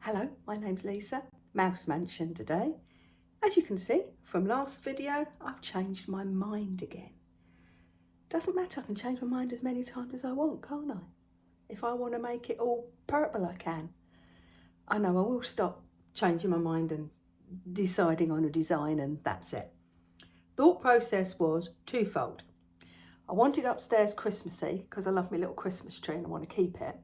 Hello, my name's Lisa, Mouse Mansion today. As you can see from last video, I've changed my mind again. Doesn't matter, I can change my mind as many times as I want, can't I? If I want to make it all purple, I can. I know I will stop changing my mind and deciding on a design and that's it. Thought process was twofold. I wanted upstairs Christmassy because I love my little Christmas tree and I want to keep it.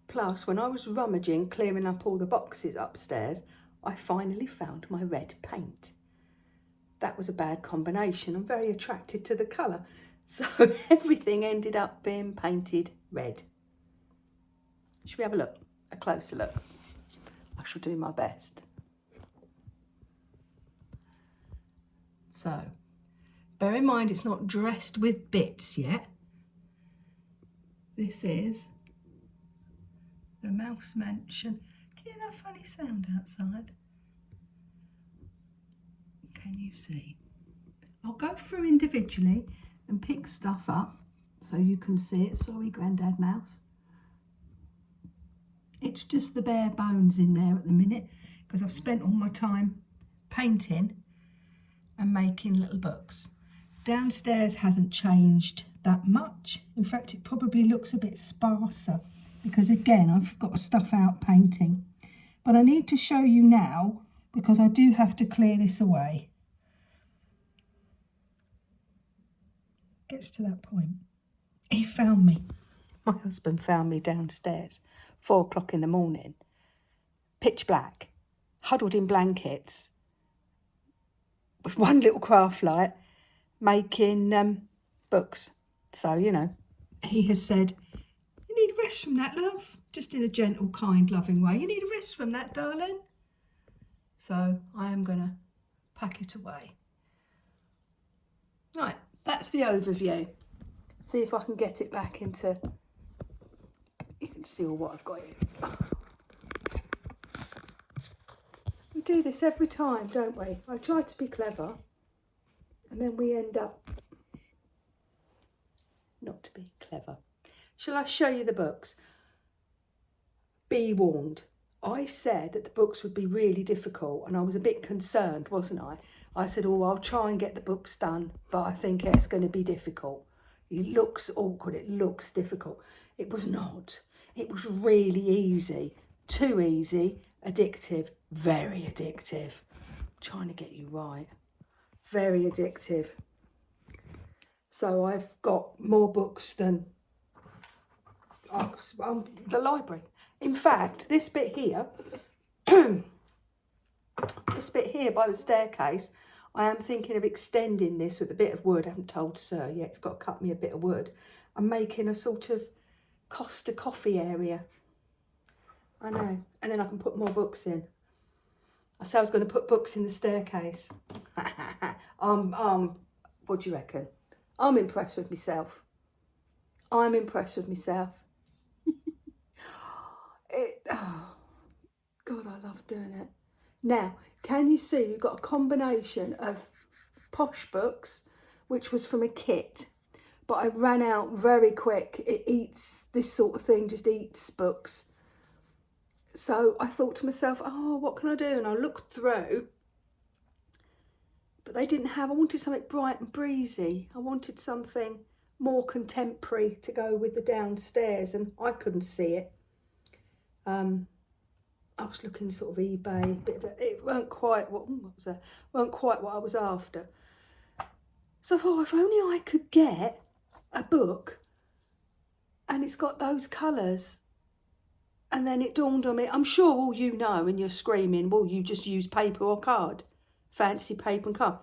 Plus, when I was rummaging, clearing up all the boxes upstairs, I finally found my red paint. That was a bad combination. I'm very attracted to the colour. So everything ended up being painted red. Should we have a look? A closer look? I shall do my best. So, bear in mind it's not dressed with bits yet. This is the Mouse Mansion. Can you hear that funny sound outside? Can you see? I'll go through individually and pick stuff up so you can see it. Sorry, Grandad Mouse. It's just the bare bones in there at the minute because I've spent all my time painting and making little books. Downstairs hasn't changed that much. In fact, it probably looks a bit sparser because again, I've got to stuff out painting. But I need to show you now because I do have to clear this away. Gets to that point. He found me. My husband found me downstairs, 4 o'clock in the morning, pitch black, huddled in blankets, with one little craft light, making books. So, you know, he has said, "You need a rest from that, love." Just in a gentle, kind, loving way. "You need a rest from that, darling." So I am going to pack it away. Right, that's the overview. See if I can get it back into... You can see all what I've got here. We do this every time, don't we? I try to be clever and then we end up not to be clever. Shall I show you the books? Be warned. I said that the books would be really difficult and I was a bit concerned, wasn't I? I said, oh, I'll try and get the books done, but I think it's going to be difficult. It looks awkward, it looks difficult. It was not. It was really easy. Too easy, addictive, very addictive. I'm trying to get you right. Very addictive. So I've got more books than the library. In fact, this bit here, this bit here by the staircase, I am thinking of extending this with a bit of wood. I haven't told Sir yet, he's got to cut me a bit of wood. I'm making a sort of Costa coffee area. I know, and then I can put more books in. I said I was going to put books in the staircase. What do you reckon? I'm impressed with myself. I'm impressed with myself. God, I love doing it. Now, can you see we've got a combination of posh books, which was from a kit, but I ran out very quick. It eats, this sort of thing just eats books. So I thought to myself, oh, what can I do? And I looked through, but they didn't have, I wanted something bright and breezy. I wanted something more contemporary to go with the downstairs, and I couldn't see it. I was looking sort of eBay, it weren't quite what was that? Weren't quite what I was after. So I thought, if only I could get a book and it's got those colours. And then it dawned on me, I'm sure all you know and you're screaming, well, you just use paper or card, fancy paper and card.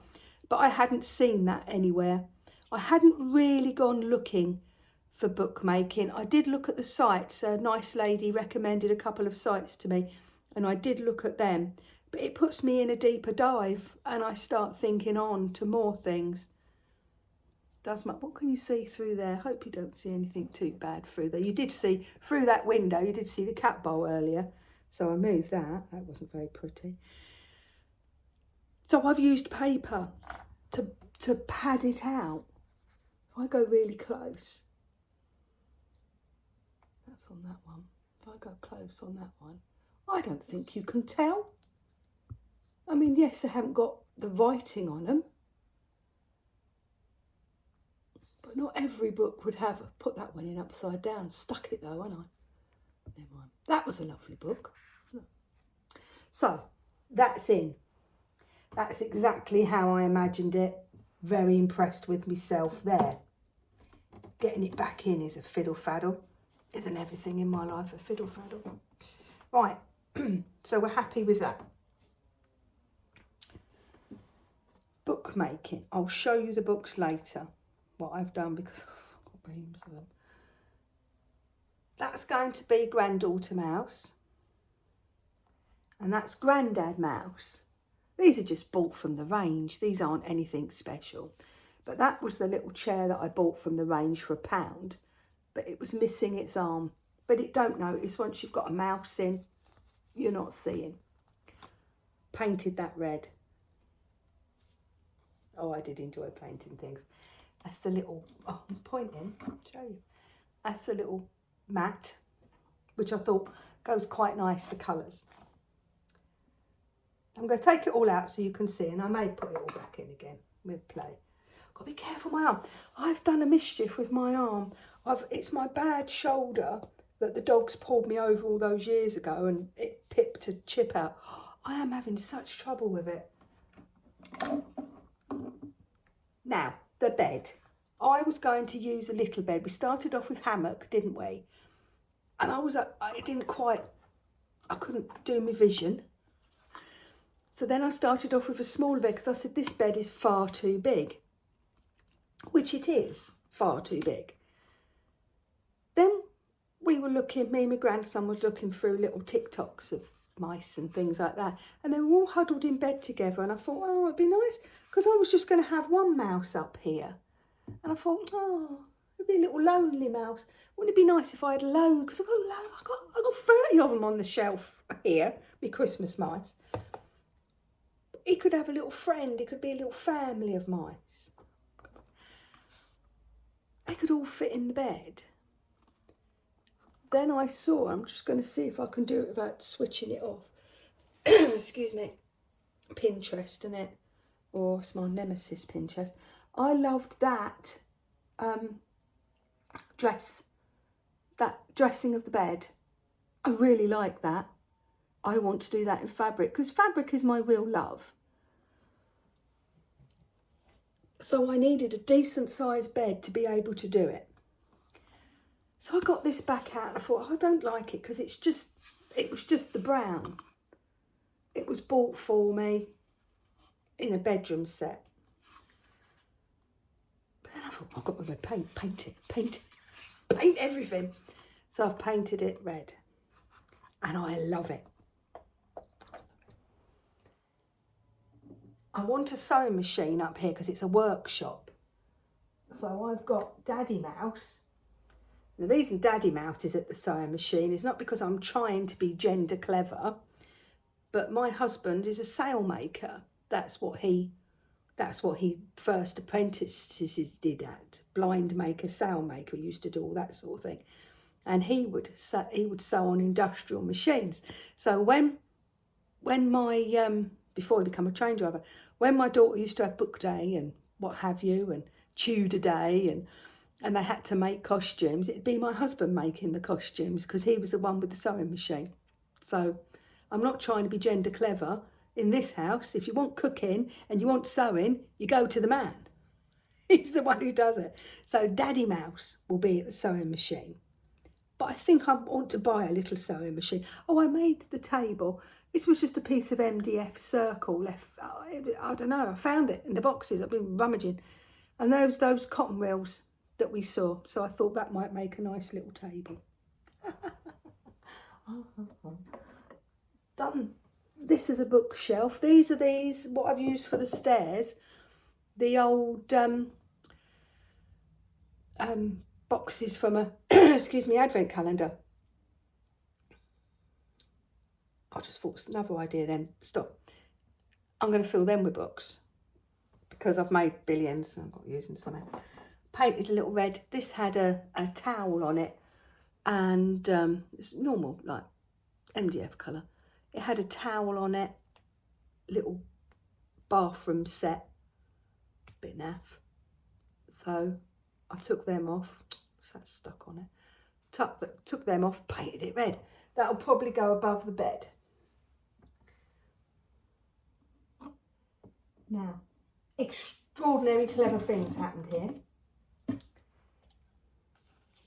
But I hadn't seen that anywhere. I hadn't really gone looking for bookmaking. I did look at the sites. A nice lady recommended a couple of sites to me and I did look at them. But it puts me in a deeper dive and I start thinking on to more things. What can you see through there? Hope you don't see anything too bad through there. You did see through that window, you did see the cat bowl earlier. So I moved that. That wasn't very pretty. So I've used paper to pad it out. If I go really close, that's on that one. If I go close on that one, I don't think you can tell. I mean, yes, they haven't got the writing on them, but not every book would have put that one in upside down. Stuck it though, haven't I? Never mind. That was a lovely book. So, that's in. That's exactly how I imagined it. Very impressed with myself there. Getting it back in is a fiddle faddle. Isn't everything in my life a fiddle faddle? Right, so we're happy with that. Bookmaking. I'll show you the books later, what I've done, because I've got reams of them. That's going to be Granddaughter Mouse. And that's Grandad Mouse. These are just bought from the range. These aren't anything special. But that was the little chair that I bought from the range for £1. But it was missing its arm. But it don't notice once you've got a mouse in, you're not seeing. Painted that red. Oh, I did enjoy painting things. That's the little, oh, I'm pointing, I'll show you. That's the little mat, which I thought goes quite nice, the colours. I'm going to take it all out so you can see, and I may put it all back in again with play. Got to be careful my arm. I've done a mischief with my arm. It's my bad shoulder that the dogs pulled me over all those years ago and it pipped a chip out. I am having such trouble with it. Now, the bed. I was going to use a little bed. We started off with hammock, didn't we? And I couldn't do my vision. So then I started off with a smaller bed because I said this bed is far too big, which it is far too big. Then we were looking, me and my grandson was looking through little TikToks of mice and things like that. And they were all huddled in bed together. And I thought, oh, it'd be nice because I was just going to have one mouse up here. And I thought, oh, it'd be a little lonely mouse. Wouldn't it be nice if I had loads? Because I got 30 of them on the shelf here, my Christmas mice. He could have a little friend. It could be a little family of mice. They could all fit in the bed. Then I saw, I'm just going to see if I can do it without switching it off. Excuse me. Pinterest, innit? Or it's my nemesis, Pinterest. I loved that that dressing of the bed. I really like that. I want to do that in fabric because fabric is my real love. So I needed a decent sized bed to be able to do it. So I got this back out and I thought, oh, I don't like it because it was just the brown. It was bought for me in a bedroom set. But then I thought, I've got my red paint, paint everything. So I've painted it red and I love it. I want a sewing machine up here because it's a workshop. So I've got Daddy Mouse. The reason Daddy Mouse is at the sewing machine is not because I'm trying to be gender clever, but my husband is a sailmaker. That's what he first apprentices did at. Blind maker, sailmaker, used to do all that sort of thing. And he would sew on industrial machines. So when my before he became a train driver, when my daughter used to have book day and what have you, and Tudor day, and they had to make costumes, it'd be my husband making the costumes because he was the one with the sewing machine. So I'm not trying to be gender clever. In this house, if you want cooking and you want sewing, you go to the man. He's the one who does it. So Daddy Mouse will be at the sewing machine. But I think I want to buy a little sewing machine. Oh, I made the table. This was just a piece of MDF circle left. I don't know. I found it in the boxes. I've been rummaging. And those cotton reels that we saw. So I thought that might make a nice little table. Done. This is a bookshelf. These are what I've used for the stairs. The old boxes from a advent calendar. I just thought it's another idea then. Stop. I'm going to fill them with books because I've made billions and I've got using something. Painted a little red. This had a towel on it and it's normal, like MDF colour. It had a towel on it, little bathroom set, bit naff. So I took them off, so that's stuck on it. Took them off, painted it red. That'll probably go above the bed. Now, extraordinary clever things happened here.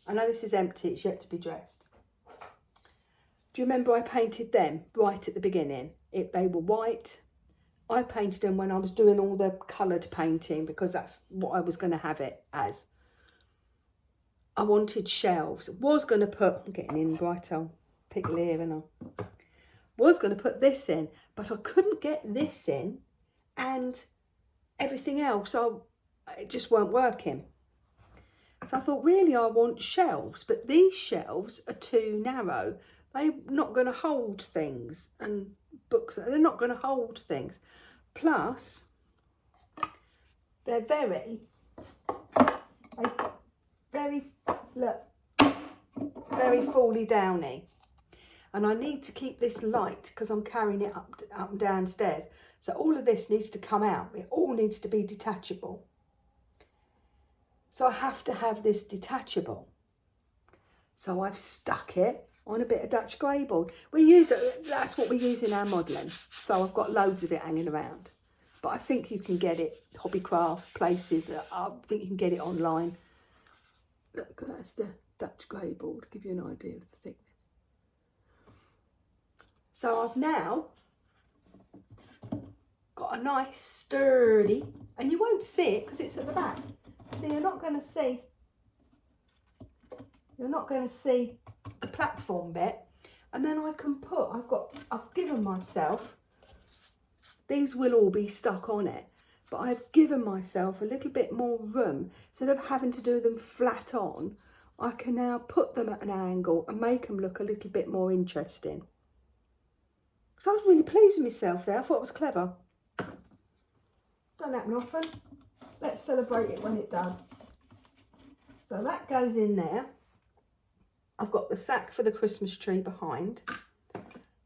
I know this is empty, it's yet to be dressed. Do you remember I painted them right at the beginning? They were white. I painted them when I was doing all the coloured painting because that's what I was going to have it as. I wanted shelves. Was going to put, I'm getting in bright old pickle here, and I was going to put this in, but I couldn't get this in, and everything else, it just weren't working. So I thought, really, I want shelves, but these shelves are too narrow. They're not going to hold things, and books, they're not going to hold things. Plus, they're very, look, very fally downy. And I need to keep this light because I'm carrying it up and downstairs. So all of this needs to come out. It all needs to be detachable. So I have to have this detachable. So I've stuck it on a bit of Dutch grey board. That's what we use in our modelling. So I've got loads of it hanging around. But I think you can get it, Hobbycraft, places, I think you can get it online. Look, that's the Dutch grey board, give you an idea of the thickness. So I've now got a nice sturdy, and you won't see it because it's at the back. So you're not going to see the platform bit. And then I can I've given myself, these will all be stuck on it, but I've given myself a little bit more room. Instead of having to do them flat on, I can now put them at an angle and make them look a little bit more interesting. So I was really pleased with myself there. I thought it was clever. Don't happen often. Let's celebrate it when it does. So that goes in there. I've got the sack for the Christmas tree behind.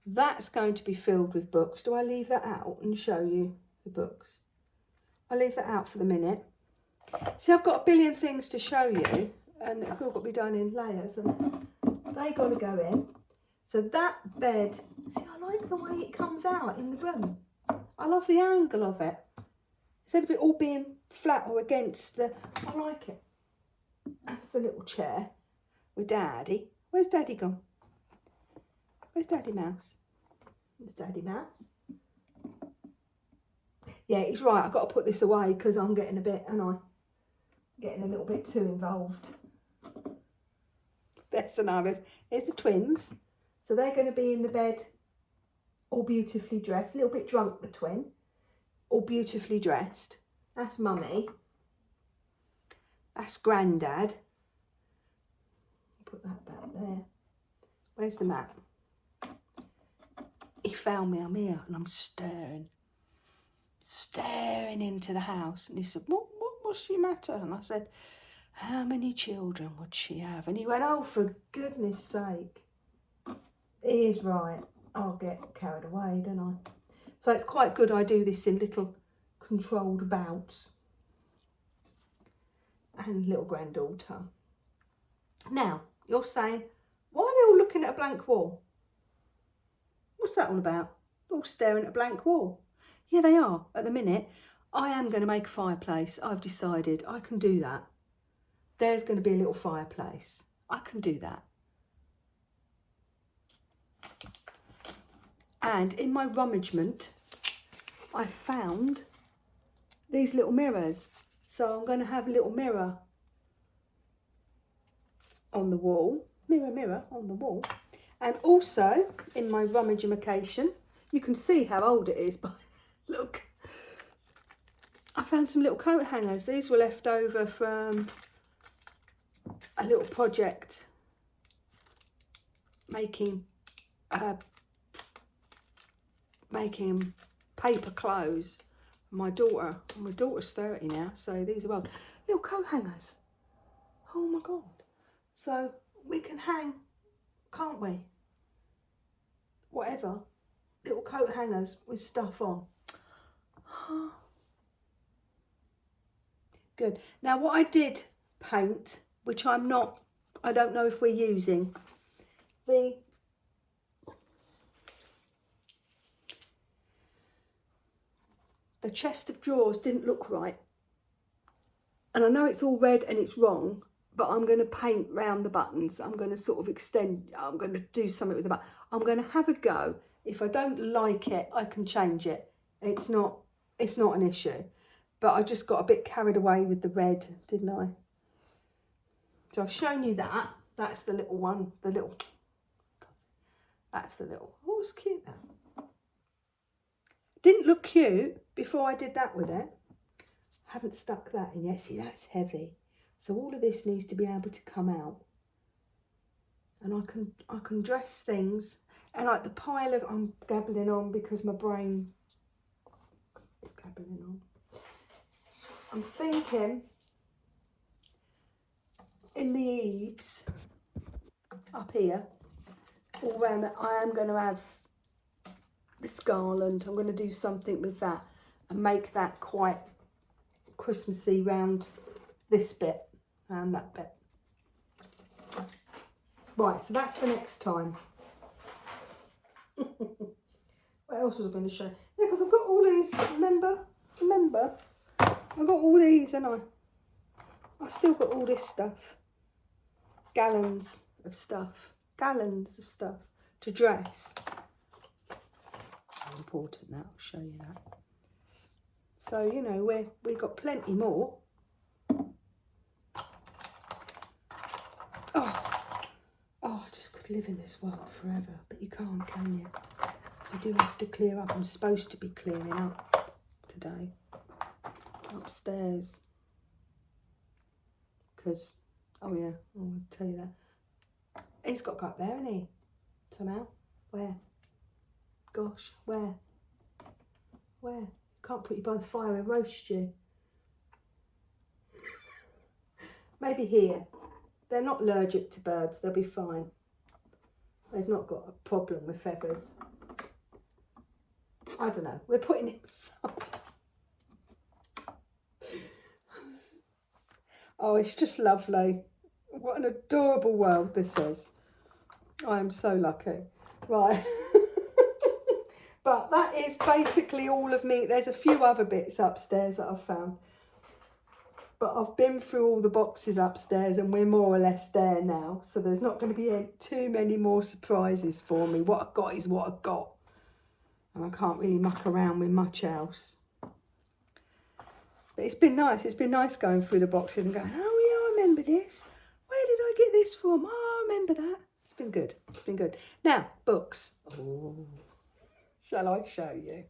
That's going to be filled with books. Do I leave that out and show you the books? I'll leave that out for the minute. See, I've got a billion things to show you, and it's all got to be done in layers, and they got to go in. So that bed, see, I like the way it comes out in the room. I love the angle of it. Instead of it all being flat or against I like it. That's the little chair with Daddy. Where's Daddy gone? Where's Daddy Mouse? There's Daddy Mouse. Yeah, he's right. I've got to put this away because I'm getting a little bit too involved. There's scenarios. Here's the twins. So they're going to be in the bed all beautifully dressed. A little bit drunk, the twin. All beautifully dressed. That's Mummy. That's Grandad. Put that back there. Where's the map? He found me, I'm here, and I'm staring into the house. And he said, what's the matter? And I said, how many children would she have? And he went, oh, for goodness sake. He is right. I'll get carried away, don't I? So it's quite good I do this in little controlled bouts. And little granddaughter. Now, you're saying, why are they all looking at a blank wall? What's that all about? They're all staring at a blank wall. Yeah, they are. At the minute, I am going to make a fireplace. I've decided I can do that. There's going to be a little fireplace. I can do that. And in my rummagement, I found these little mirrors. So I'm going to have a little mirror on the wall. Mirror on the wall. And also, in my rummaging, you can see how old it is, but look. I found some little coat hangers. These were left over from a little project making paper clothes. My daughter's 30 now, so these are old. Little coat hangers. Oh my God. So we can hang, can't we? Whatever. little coat hangers with stuff on. Good. Now what I did paint, which I don't know if we're using, the chest of drawers didn't look right. And I know it's all red and it's wrong, but I'm going to paint round the buttons. I'm going to sort of extend, I'm going to do something with the button. I'm going to have a go. If I don't like it, I can change it. It's not an issue. But I just got a bit carried away with the red, didn't I? So I've shown you that. That's the little one, that's the little, oh, it's cute that. Didn't look cute before I did that with it. Haven't stuck that in yet. See, that's heavy. So all of this needs to be able to come out. And I can dress things. And like the pile of, I'm gabbling on because my brain is gabbling on. I'm thinking in the eaves up here, all around it, I am going to have this garland. I'm going to do something with that and make that quite Christmassy round this bit and that bit. Right, so that's for next time. What else was I going to show? Yeah, because I've got all these, remember? I've got all these, haven't I? I've still got all this stuff. Gallons of stuff to dress. How important that, I'll show you that. So, you know, we've got plenty more. Oh, I just could live in this world forever, but you can't, can you? You do have to clear up. I'm supposed to be clearing up today, upstairs. Because, oh yeah, I'll tell you that. He's got to go up there, hasn't he? Somehow. Where? Gosh, where? Where? Can't put you by the fire and roast you. Maybe here. They're not allergic to birds, they'll be fine. They've not got a problem with feathers. I don't know, we're putting him some. Oh, it's just lovely. What an adorable world this is. I am so lucky. Right. But that is basically all of me. There's a few other bits upstairs that I've found. But I've been through all the boxes upstairs and we're more or less there now. So there's not going to be too many more surprises for me. What I've got is what I've got. And I can't really muck around with much else. But it's been nice. It's been nice going through the boxes and going, oh yeah, I remember this. Where did I get this from? Oh, I remember that. It's been good. It's been good. Now, books. Oh, shall I show you?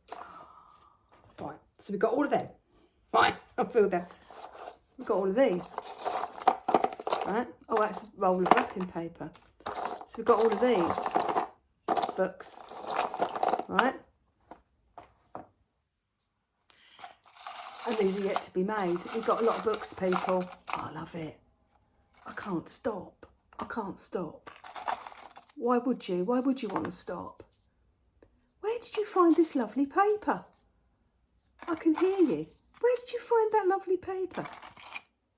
Right, so we've got all of them. Right, I feel that. We've got all of these. Right. Oh, that's a roll of wrapping paper. So we've got all of these books. Right. And these are yet to be made. We've got a lot of books, people. Oh, I love it. I can't stop. I can't stop. Why would you? Why would you want to stop? Where did you find this lovely paper? I can hear you. Where did you find that lovely paper?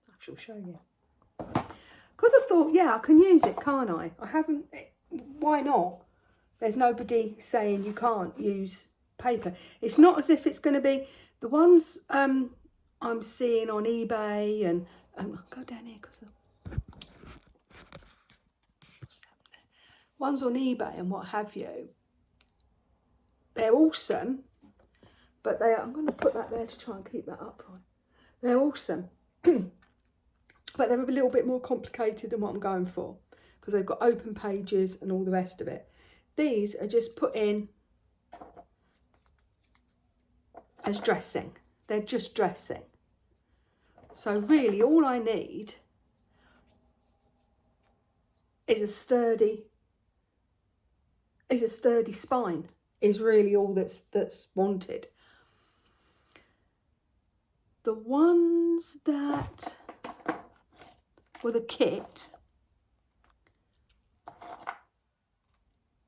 I shall show you. Because I thought, yeah, I can use it, can't I? I haven't, why not? There's nobody saying you can't use paper. It's not as if it's going to be, the ones I'm seeing on eBay and I'll go down here because ones on eBay and what have you, they're awesome, but I'm going to put that there to try and keep that upright. They're awesome, but they're a little bit more complicated than what I'm going for because they've got open pages and all the rest of it. These are just put in as dressing. They're just dressing. So really all I need is a sturdy spine is really all that's wanted. The ones that were the kit,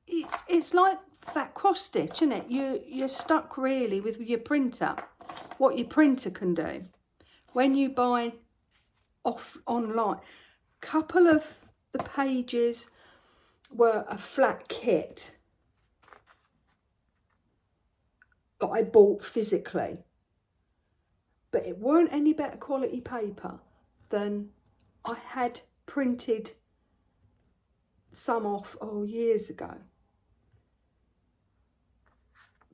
it's like that cross stitch, isn't it? You're stuck really with your printer. What your printer can do when you buy off online. Couple of the pages were a flat kit that I bought physically, but it weren't any better quality paper than I had printed some off years ago.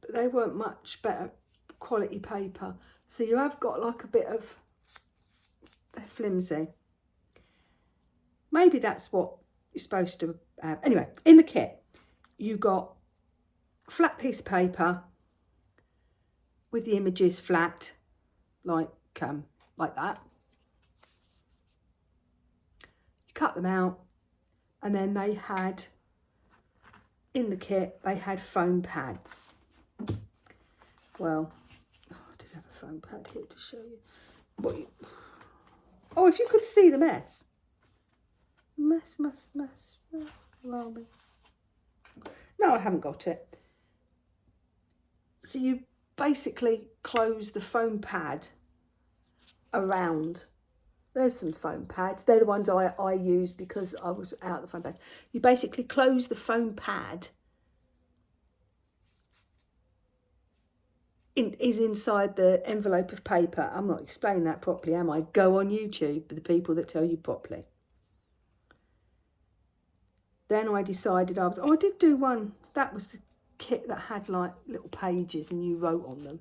But they weren't much better quality paper, so you have got like a bit of, they're flimsy. Maybe that's what you're supposed to have. Anyway, in the kit you got a flat piece of paper with the images flat, like that. You cut them out, and then they had, in the kit, they had foam pads. Well, I did have a foam pad here to show you. Oh, if you could see the mess. Mess. Alarming. No, I haven't got it. So you basically close the foam pad around. There's some foam pads. They're the ones I used because I was out of the foam pad. You basically close the foam pad is inside the envelope of paper. I'm not explaining that properly, am I? Go on YouTube for the people that tell you properly. Then I decided I did do one. That was the kit that had like little pages and you wrote on them.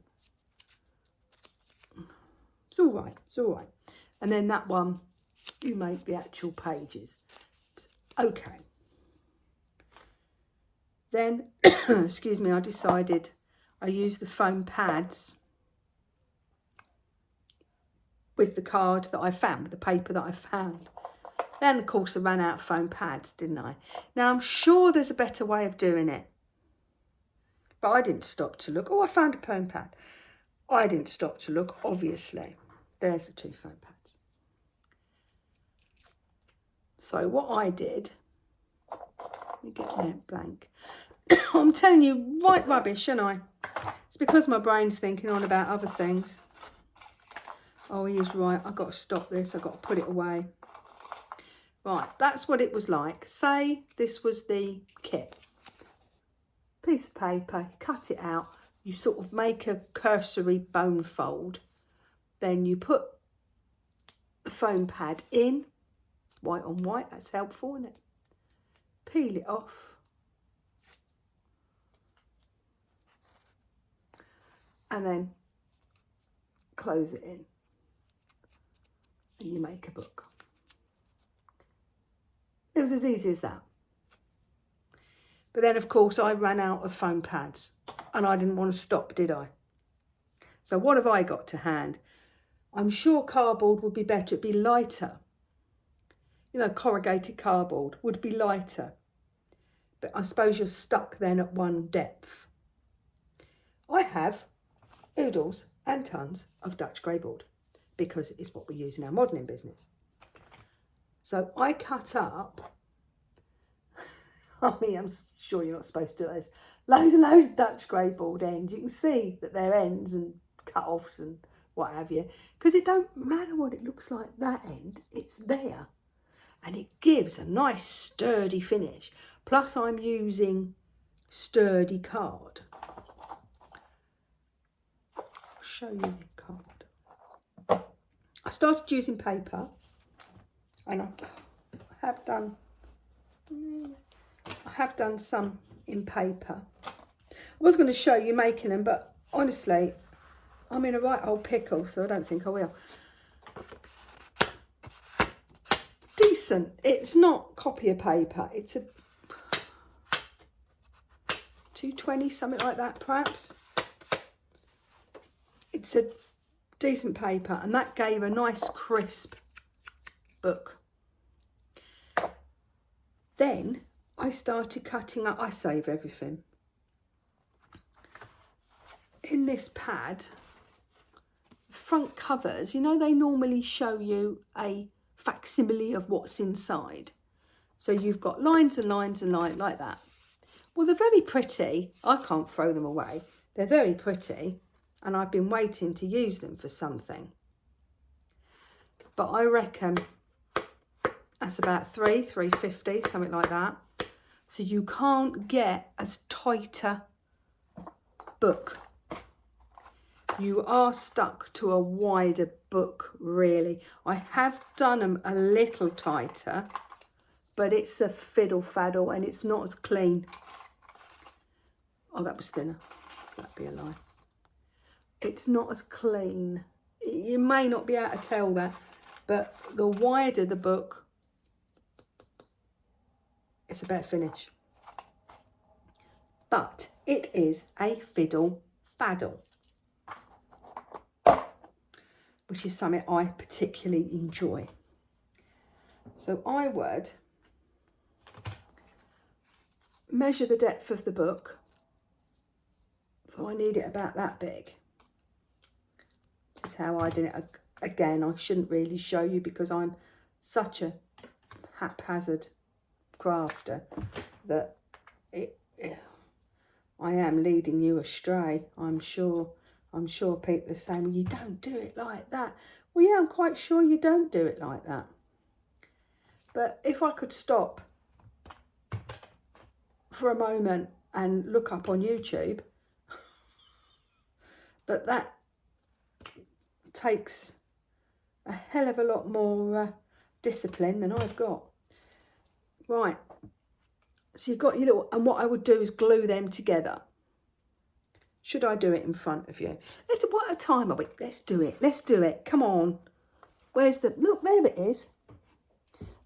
It's all right. And then that one, you make the actual pages. Okay. Then, excuse me, I decided I used the foam pads with the card that I found, with the paper that I found. Then, of course, I ran out of foam pads, didn't I? Now, I'm sure there's a better way of doing it. But I didn't stop to look. Oh, I found a foam pad. I didn't stop to look, obviously. There's the 2 foam pads. So what I did, let me get that blank. I'm telling you, right rubbish, aren't I? It's because my brain's thinking on about other things. Oh, he is right. I've got to stop this. I've got to put it away. Right, that's what it was like. Say this was the kit. Piece of paper, cut it out. You sort of make a cursory bone fold. Then you put the foam pad in, white on white. That's helpful, isn't it? Peel it off. And then close it in. And you make a book. It was as easy as that. But then, of course, I ran out of foam pads and I didn't want to stop, did I? So what have I got to hand? I'm sure cardboard would be better. It'd be lighter. You know, corrugated cardboard would be lighter. But I suppose you're stuck then at one depth. I have oodles and tons of Dutch grey board because it's what we use in our modelling business. So I cut up, I mean, I'm sure you're not supposed to do this, loads and loads of Dutch grey board ends. You can see that they're ends and cut-offs and what have you, because it don't matter what it looks like, that end, it's there. And it gives a nice sturdy finish. Plus I'm using sturdy card. I'll show you the card. I started using paper. And I have done some in paper. I was going to show you making them, but honestly, I'm in a right old pickle, so I don't think I will. Decent. It's not copier paper. It's a 220, something like that, perhaps. It's a decent paper, and that gave a nice crisp book. Then I started cutting up. I save everything. In this pad, front covers, you know, they normally show you a facsimile of what's inside. So you've got lines and lines and lines like that. Well, they're very pretty. I can't throw them away. They're very pretty, and I've been waiting to use them for something. But I reckon that's about £3.50, something like that. So you can't get as tighter book. You are stuck to a wider book, really. I have done them a little tighter, but it's a fiddle faddle and it's not as clean. Oh, that was thinner. That'd be a lie. It's not as clean. You may not be able to tell that, but the wider the book, it's a better finish. But it is a fiddle faddle, which is something I particularly enjoy. So I would measure the depth of the book. So I need it about that big. This is how I did it. Again, I shouldn't really show you because I'm such a haphazard crafter that I am leading you astray. I'm sure people are saying, well, you don't do it like that. Well, yeah, I'm quite sure you don't do it like that. But if I could stop for a moment and look up on YouTube, but that takes a hell of a lot more discipline than I've got. Right, so you've got your little, and what I would do is glue them together. Should I do it in front of you? What time are we? Let's do it, come on. Where's the, look, there it is.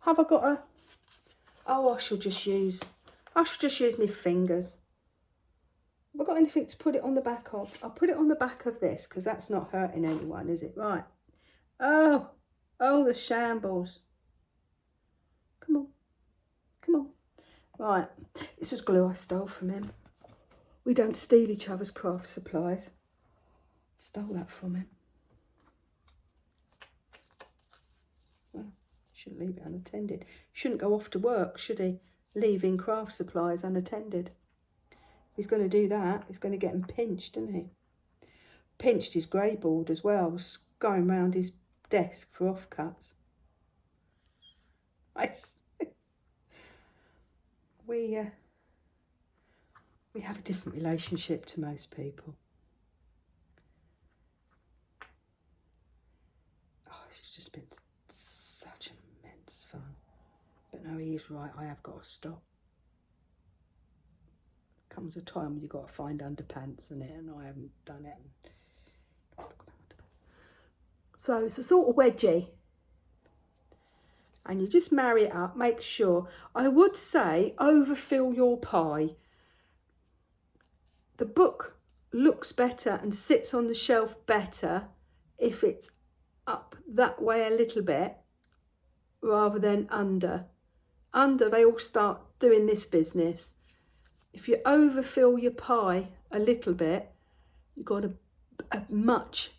Have I got a, oh, I should just use my fingers. Have I got anything to put it on the back of? I'll put it on the back of this because that's not hurting anyone, is it? Right. Oh, the shambles. Come on. Right, this was glue I stole from him. We don't steal each other's craft supplies. Stole that from him. Well, shouldn't leave it unattended. Shouldn't go off to work, should he? Leaving craft supplies unattended. If he's going to do that, he's going to get him pinched, isn't he? Pinched his grey board as well. Was going round his desk for offcuts. We have a different relationship to most people. Oh, it's just been such immense fun. But no, he is right. I have got to stop. Comes a time when you've got to find underpants in it, and I haven't done it. So it's a sort of wedgie. And you just marry it up, make sure. I would say overfill your pie. The book looks better and sits on the shelf better if it's up that way a little bit rather than under. Under, they all start doing this business. If you overfill your pie a little bit, you've got a much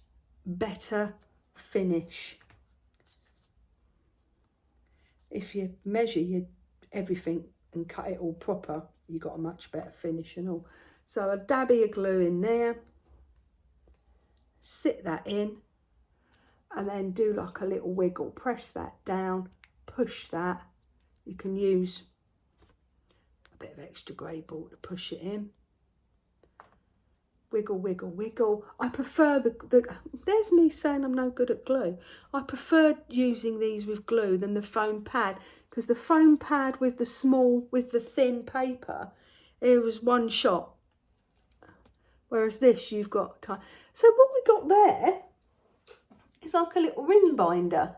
better finish. If you measure everything and cut it all proper, you got a much better finish and all. So a dabby of glue in there, sit that in, and then do like a little wiggle. Press that down, push that. You can use a bit of extra grey ball to push it in. Wiggle, wiggle, wiggle. I prefer there's me saying I'm no good at glue. I prefer using these with glue than the foam pad, because the foam pad with the thin paper, it was one shot. Whereas this, you've got time. So what we got there is like a little ring binder,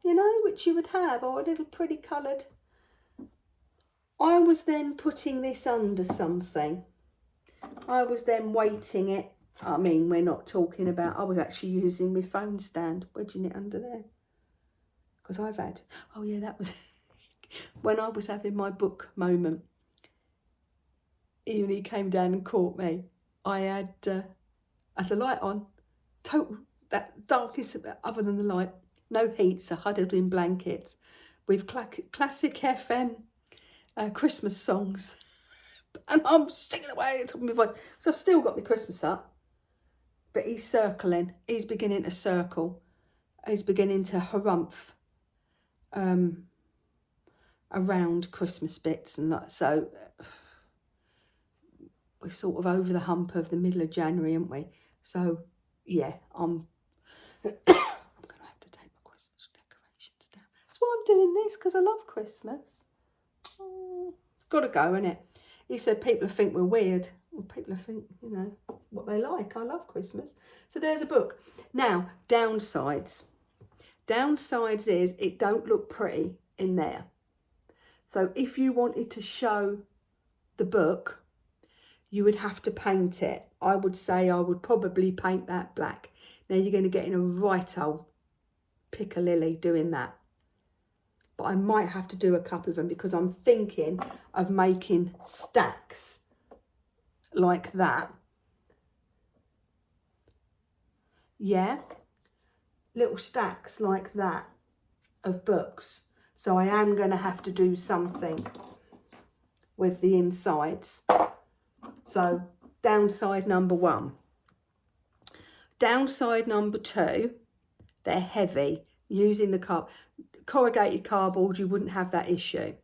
you know, which you would have, or a little pretty coloured. I was then putting this under something. I was then weighting it. I mean, we're not talking about, I was actually using my phone stand, wedging it under there. Because I've had, oh yeah, that was when I was having my book moment. Even he came down and caught me. I had the light on, total, that darkest other than the light, no heat, so huddled in blankets with classic FM Christmas songs And I'm singing away at the top of my voice. So I've still got my Christmas up. But he's circling. He's beginning to circle. He's beginning to harumph around Christmas bits and that. So we're sort of over the hump of the middle of January, aren't we? So yeah, I'm going to have to take my Christmas decorations down. That's why I'm doing this, because I love Christmas. It's got to go, innit? He said people think we're weird. Well, people think, you know, what they like. I love Christmas. So there's a book. Now, downsides. Downsides is it don't look pretty in there. So if you wanted to show the book, you would have to paint it. I would say I would probably paint that black. Now you're going to get in a right old piccalilli doing that. But I might have to do a couple of them because I'm thinking of making stacks like that. Yeah, little stacks like that of books. So I am going to have to do something with the insides. So downside number 1. Downside number 2, they're heavy. Using the corrugated cardboard, you wouldn't have that issue.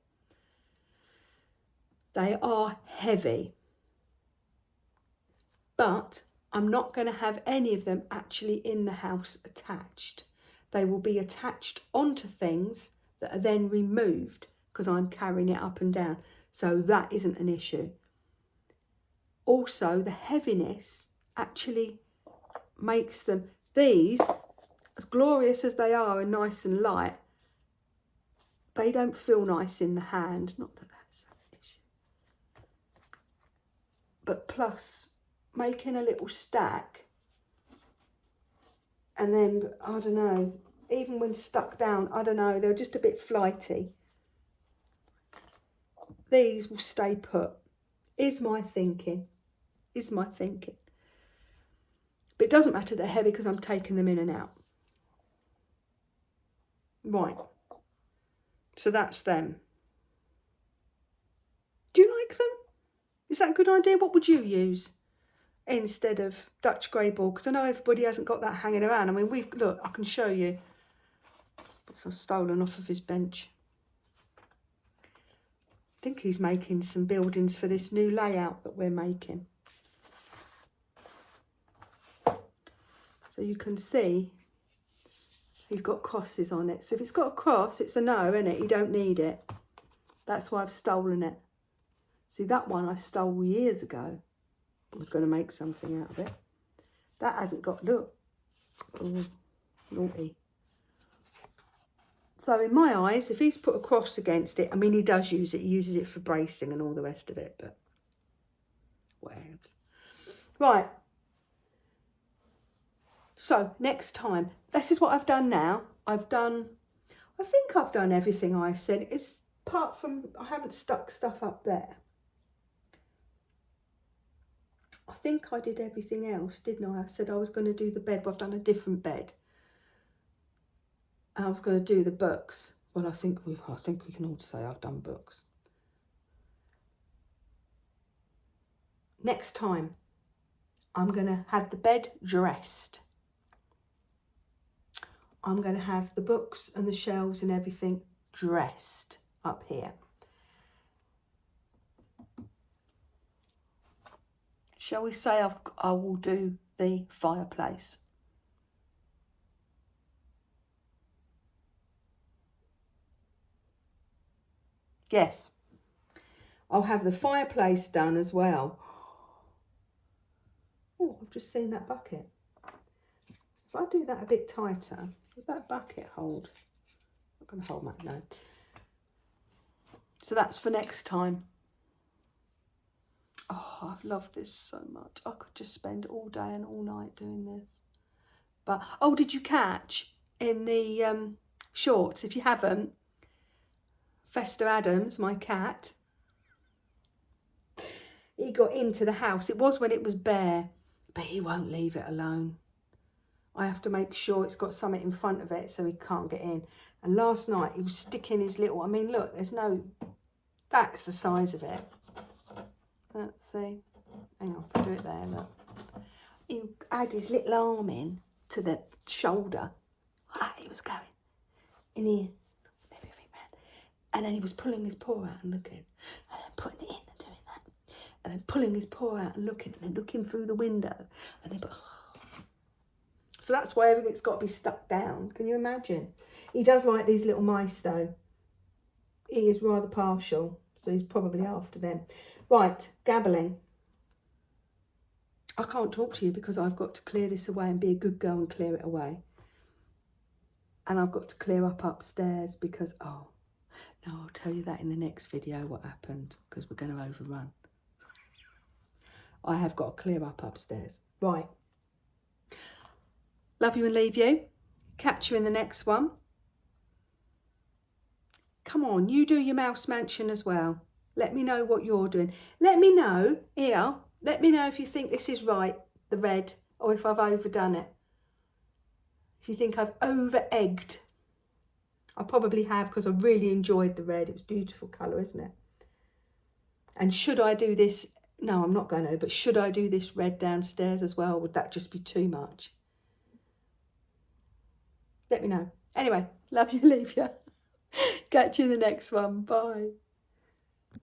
They are heavy. But I'm not going to have any of them actually in the house attached. They will be attached onto things that are then removed because I'm carrying it up and down. So that isn't an issue. Also, the heaviness actually makes them, these, as glorious as they are and nice and light, they don't feel nice in the hand. Not that that's an issue. But plus, making a little stack, and then, I don't know, even when stuck down, I don't know, they're just a bit flighty. These will stay put, is my thinking. Is my thinking. But it doesn't matter, they're heavy because I'm taking them in and out. Right. So that's them. Do you like them? Is that a good idea? What would you use instead of Dutch grey ball? Because I know everybody hasn't got that hanging around. I mean, look, I can show you. I've stolen off of his bench. I think he's making some buildings for this new layout that we're making. So you can see he's got crosses on it. So if it's got a cross, it's a no, isn't it? You don't need it. That's why I've stolen it. See, that one I stole years ago. I was going to make something out of it. That hasn't got, look. Oh, naughty. So in my eyes, if he's put a cross against it, I mean, he does use it. He uses it for bracing and all the rest of it, but whatever. Right. So next time, this is what I've done now. I think I've done everything I said. It's apart from, I haven't stuck stuff up there. I think I did everything else, didn't I? I said I was going to do the bed, but I've done a different bed. I was going to do the books. Well, I think we can all say I've done books. Next time, I'm going to have the bed dressed. I'm going to have the books and the shelves and everything dressed up here. Shall we say I will do the fireplace? Yes. I'll have the fireplace done as well. Oh, I've just seen that bucket. If I do that a bit tighter, would that bucket hold? I'm not going to hold that, no. So that's for next time. Oh, I've loved this so much. I could just spend all day and all night doing this. But, oh, did you catch in the shorts, if you haven't, Fester Adams, my cat, he got into the house. It was when it was bare, but he won't leave it alone. I have to make sure it's got something in front of it so he can't get in. And last night he was sticking his little, I mean, look, that's the size of it. Let's see. Hang on, I'll do it there, look. He had his little arm in to the shoulder. He was going in here, everything round. And then he was pulling his paw out and looking, and then putting it in and doing that. And then pulling his paw out and then looking through the window. And then, so that's why everything's got to be stuck down. Can you imagine? He does like these little mice though. He is rather partial, so he's probably after them. Right, gabbling. I can't talk to you because I've got to clear this away and be a good girl and clear it away. And I've got to clear up upstairs because, oh, no, I'll tell you that in the next video what happened because we're going to overrun. I have got to clear up upstairs. Right. Love you and leave you. Catch you in the next one. Come on, you do your mouse mansion as well. Let me know what you're doing. Let me know, here, let me know if you think this is right, the red, or if I've overdone it. If you think I've over-egged. I probably have because I really enjoyed the red. It was a beautiful colour, isn't it? And should I do this? No, I'm not going to, but should I do this red downstairs as well? Would that just be too much? Let me know. Anyway, love you, leave you. Catch you in the next one. Bye.